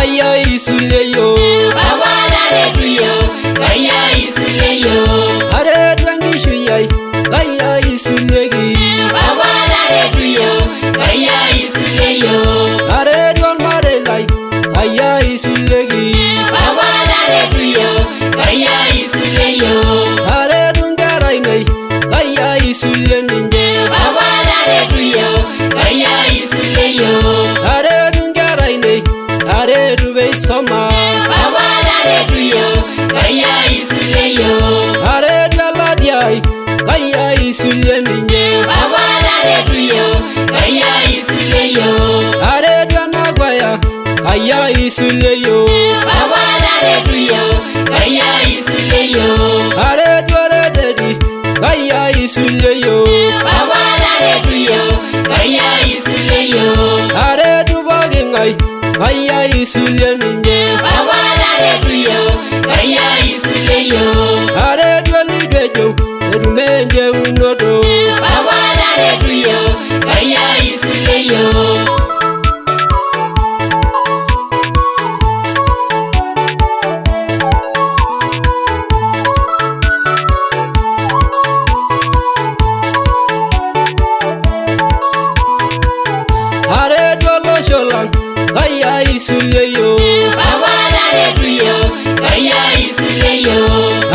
kaya isuleyo Babala reduyo, kaya isuleyo. are dwangi shuyai kaya isulegi Babala reduyo, kaya isuleyo. are dwan marelai kaya isulegi Babala reduyo, kaya isuleyo. are dungarai nei kaya isuleninje Babala reduyo, kaya isuleyo. are dungarai nei are dube sama Babala reduyo, kaya isuleyo. are dwaladiai kaya isuleninje Babala reduyo, kaya isuleyo. are dwanagwaya kaya isuleyo Babala reduyo, kaya isuleyo. are dware dedi kaya isuleyo Babala reduyo, kaya isuleyo. are dubagengai kaya isuleninje Babala reduyo, kaya isuleyo. are dwalidwejo erumenje unodo Babala reduyo, kaya isuleyo. are dwalo sholan kaya isuleyo Babala reduyo, kaya isuleyo.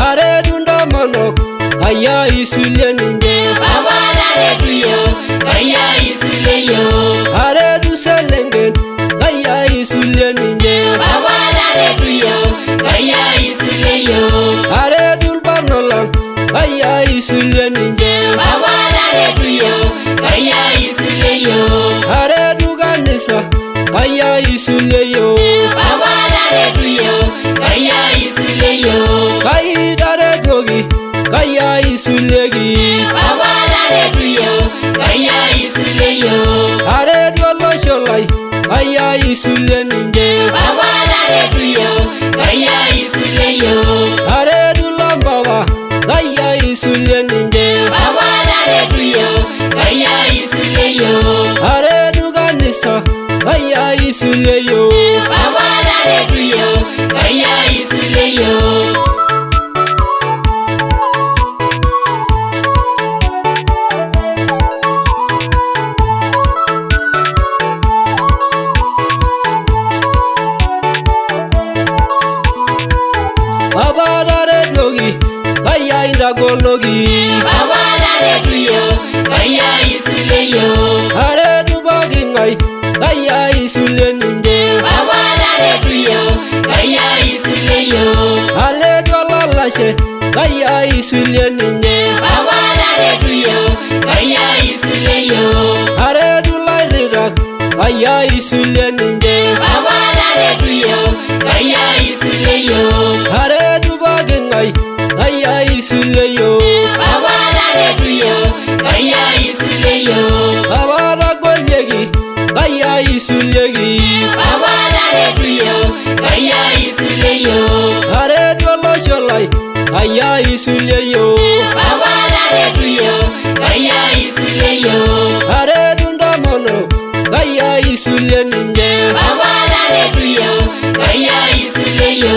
are dunda manok kaya isuleninje Babala reduyo, kaya isuleyo. are du selengen kaya isuleninje Babala reduyo, kaya isuleyo. are dul barnolang kaya isuleninje Babala reduyo, kaya isuleyo. are du ganisa kaya isuleyo Babala reduyo, kaya isuleyo. kai dare dogi kaya isulegi Babala reduyo, kaya isuleyo. are dwalo sholai kaya isuleninje Babala reduyo, kaya isuleyo. are du lambawa kaya isuleninje Babala reduyo, kaya isuleyo. are du ganisa kaya isuleyo Babala reduyo, kaya isuleyo. babare dogi kaya indagologi Babala reduyo, kaya isuleyo. are du bagingai kaya isuleninje Babala reduyo, kaya isuleyo. ale dwalalashe kaya isuleninje Babala reduyo, kaya isuleyo. are du lairirak kaya isuleninje Babala reduyo, kaya isuleyo. are du bagingai kaya isuleyo Babala reduyo, kaya isuleyo. babara golyegi kaya isulegi Babala reduyo, kaya isuleyo. are dwalo sholai kaya isuleyo Babala reduyo, kaya isuleyo. are dunda mono kaya isuleninje Babala reduyo, kaya isuleyo.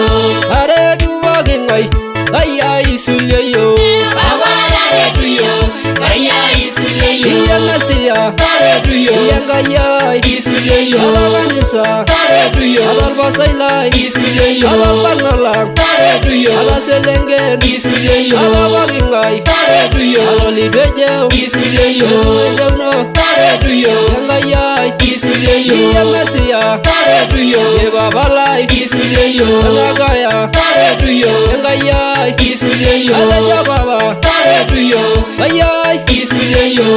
are du bagingai kaya isuleyo Babala reduyo, kaya isuleyo. iyanasiya Reduyo, iyangaya isuleyo. alaganisa Reduyo, alalbasailai isuleyo. alalbarnalang Reduyo, alaselengen isuleyo. alabagingai Reduyo, alolidwejeu isuleyo. ejeuno Reduyo, yangayai isuleyo. iyangasiya Reduyo, yebabalai isuleyo. anagaya Reduyo, yangayai isuleyo. alajababa Reduyo, ayai isuleyo.